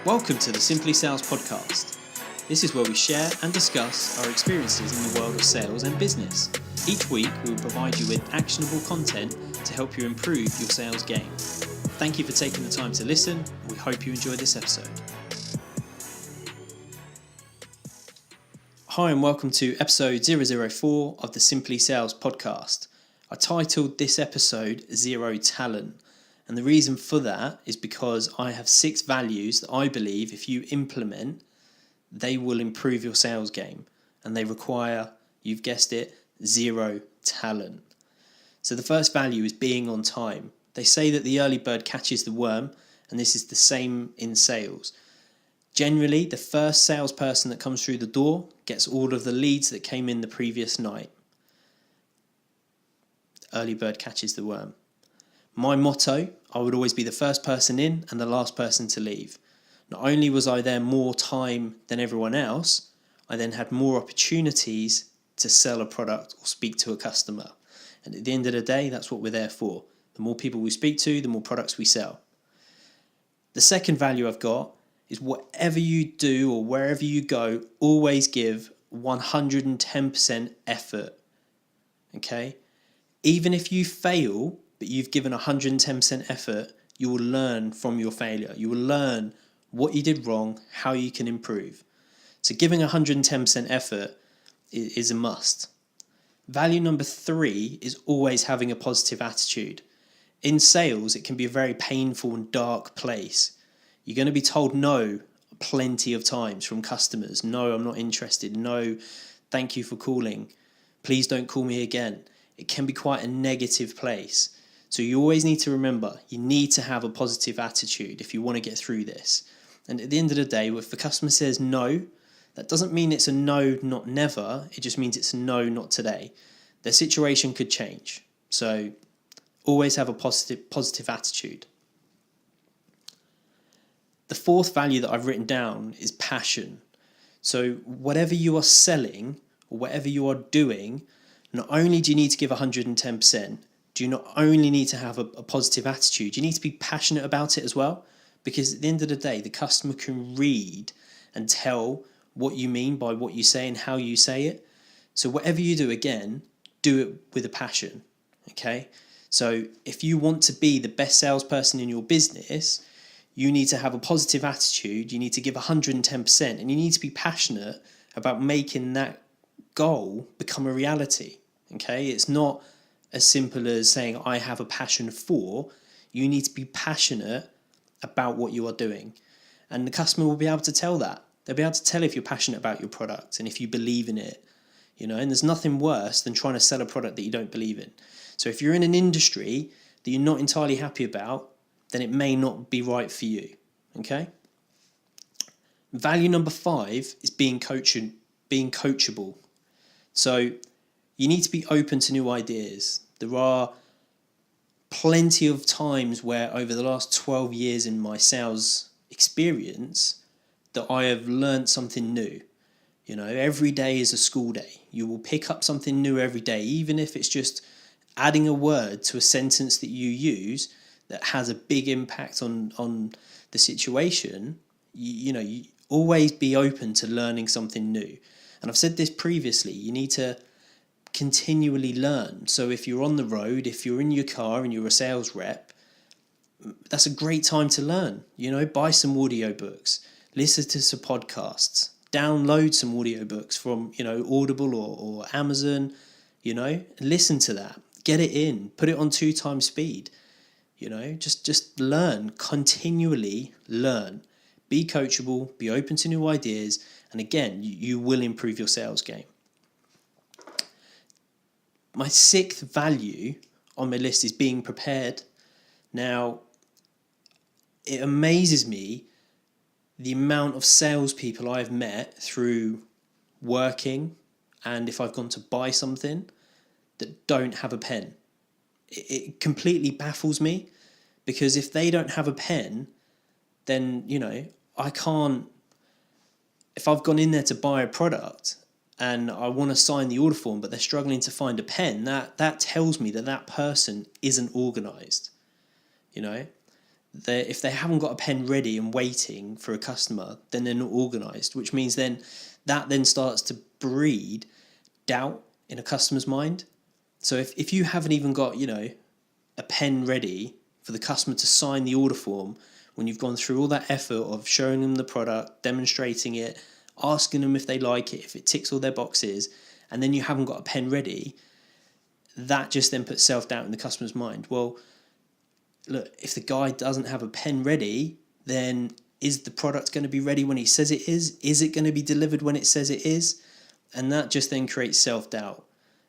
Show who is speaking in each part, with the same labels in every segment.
Speaker 1: Welcome to the Simply Sales podcast. This is where we share and discuss our experiences in the world of sales and business. Each week, we will provide you with actionable content to help you improve your sales game. Thank you for taking the time to listen. We hope you enjoy this episode. Hi, and welcome to episode 004 of the Simply Sales podcast. I titled this episode Zero Talent. And the reason for that is because I have 6 values that I believe if you implement, they will improve your sales game. And they require, you've guessed it, zero talent. So the first value is being on time. They say that the early bird catches the worm, and this is the same in sales. Generally, the first salesperson that comes through the door gets all of the leads that came in the previous night. Early bird catches the worm. My motto, I would always be the first person in and the last person to leave. Not only was I there more time than everyone else, I then had more opportunities to sell a product or speak to a customer. And at the end of the day, that's what we're there for. The more people we speak to, the more products we sell. The second value I've got is whatever you do or wherever you go, always give 110% effort. Okay? Even if you fail, but you've given 110% effort, you will learn from your failure. You will learn what you did wrong, how you can improve. So giving 110% effort is a must. Value number 3 is always having a positive attitude. In sales, it can be a very painful and dark place. You're going to be told no plenty of times from customers. No, I'm not interested. No, thank you for calling. Please don't call me again. It can be quite a negative place. So you always need to remember, you need to have a positive attitude if you want to get through this. And at the end of the day, if the customer says no, that doesn't mean it's a no, not never. It just means it's a no, not today. Their situation could change. So always have a positive attitude. The fourth value that I've written down is passion. So whatever you are selling or whatever you are doing, not only do you need to give 110%, do you not only need to have a positive attitude, you need to be passionate about it as well. Because at the end of the day, the customer can read and tell what you mean by what you say and how you say it. So whatever you do, again, do it with a passion. Okay? So if you want to be the best salesperson in your business, you need to have a positive attitude, you need to give 110%, and you need to be passionate about making that goal become a reality. Okay? It's not as simple as saying, I have a passion for. You need to be passionate about what you are doing. And the customer will be able to tell that. They'll be able to tell if you're passionate about your product and if you believe in it. And there's nothing worse than trying to sell a product that you don't believe in. So if you're in an industry that you're not entirely happy about, then it may not be right for you. Okay? Value number 5 is being coachable. So you need to be open to new ideas. There are plenty of times where over the last 12 years in my sales experience that I have learned something new. Every day is a school day. You will pick up something new every day, even if it's just adding a word to a sentence that you use that has a big impact on the situation. You always be open to learning something new. And I've said this previously, you need to continually learn. So if you're on the road, if you're in your car and you're a sales rep, that's a great time to learn. Buy some audiobooks, listen to some podcasts, download some audiobooks from Audible or Amazon. Listen to that, get it in, put it on 2 times speed. Just learn, continually learn. Be coachable, be open to new ideas, and again, you will improve your sales game. My 6th value on my list is being prepared. Now, it amazes me the amount of salespeople I've met through working and if I've gone to buy something that don't have a pen. It completely baffles me because if they don't have a pen, then, I can't. If I've gone in there to buy a product and I want to sign the order form, but they're struggling to find a pen, that tells me that person isn't organised. if they haven't got a pen ready and waiting for a customer, then they're not organised, which means then that then starts to breed doubt in a customer's mind. So if you haven't even got, a pen ready for the customer to sign the order form, when you've gone through all that effort of showing them the product, demonstrating it, asking them if they like it, if it ticks all their boxes, and then you haven't got a pen ready, that just then puts self-doubt in the customer's mind. Well, look, if the guy doesn't have a pen ready, then is the product going to be ready when he says it is? Is it going to be delivered when it says it is? And that just then creates self-doubt.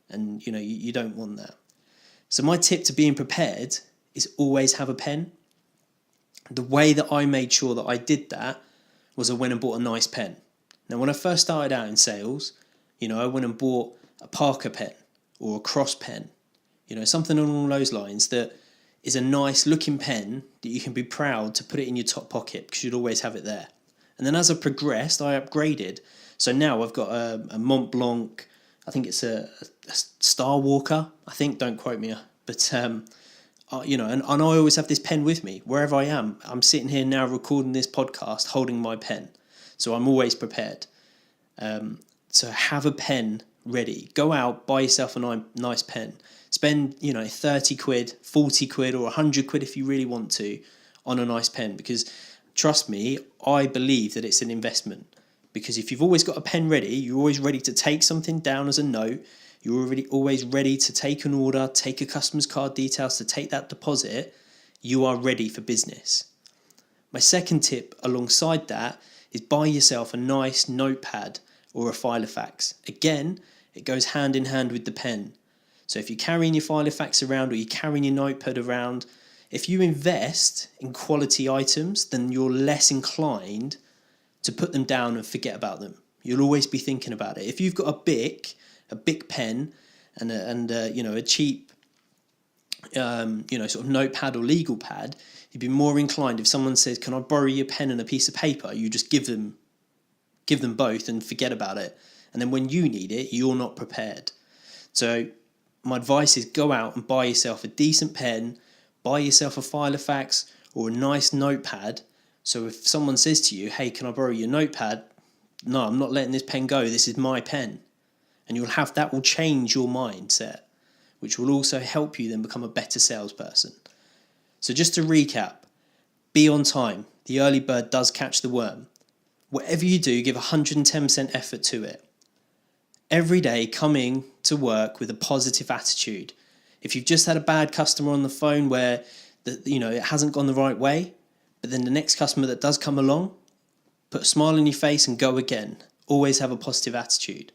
Speaker 1: And, you don't want that. So my tip to being prepared is always have a pen. The way that I made sure that I did that was I went and bought a nice pen. Now, when I first started out in sales, I went and bought a Parker pen or a Cross pen, something along those lines that is a nice looking pen that you can be proud to put it in your top pocket because you'd always have it there. And then as I progressed, I upgraded. So now I've got a Mont Blanc, I think it's a Star Walker, I think, don't quote me, but and I always have this pen with me wherever I am. I'm sitting here now recording this podcast holding my pen, so I'm always prepared. So have a pen ready. Go out, buy yourself a nice pen. Spend 30 quid, 40 quid or 100 quid if you really want to on a nice pen, because trust me, I believe that it's an investment. Because if you've always got a pen ready, you're always ready to take something down as a note, you're always ready to take an order, take a customer's card details, to take that deposit, you are ready for business. My second tip alongside that is buy yourself a nice notepad or a Filofax. Again, it goes hand in hand with the pen. So if you're carrying your Filofax around or you're carrying your notepad around, if you invest in quality items, then you're less inclined to put them down and forget about them. You'll always be thinking about it. If you've got a Bic pen and a cheap sort of notepad or legal pad, you'd be more inclined if someone says, "Can I borrow your pen and a piece of paper?" You just give them both and forget about it. And then when you need it, you're not prepared. So my advice is go out and buy yourself a decent pen, buy yourself a Filofax or a nice notepad. So if someone says to you, "Hey, can I borrow your notepad?" "No, I'm not letting this pen go. This is my pen." And that will change your mindset, which will also help you then become a better salesperson. So just to recap, be on time. The early bird does catch the worm. Whatever you do, give 110% effort to it. Every day, coming to work with a positive attitude. If you've just had a bad customer on the phone where it hasn't gone the right way, but then the next customer that does come along, put a smile on your face and go again. Always have a positive attitude.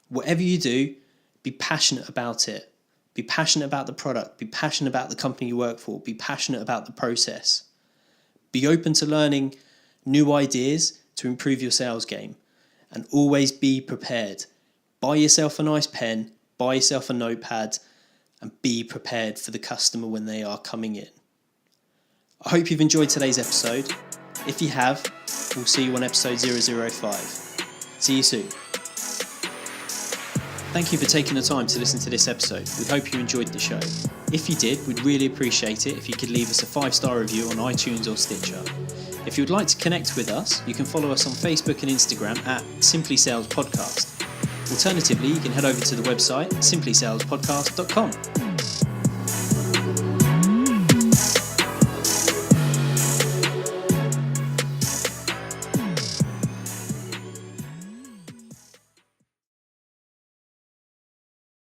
Speaker 1: Whatever you do, be passionate about it. Be passionate about the product. Be passionate about the company you work for. Be passionate about the process. Be open to learning new ideas to improve your sales game. And always be prepared. Buy yourself a nice pen, buy yourself a notepad, and be prepared for the customer when they are coming in. I hope you've enjoyed today's episode. If you have, we'll see you on episode 005. See you soon. Thank you for taking the time to listen to this episode. We hope you enjoyed the show. If you did, we'd really appreciate it if you could leave us a 5-star review on iTunes or Stitcher. If you'd like to connect with us, you can follow us on Facebook and Instagram at Simply Sales Podcast. Alternatively, you can head over to the website simplysalespodcast.com.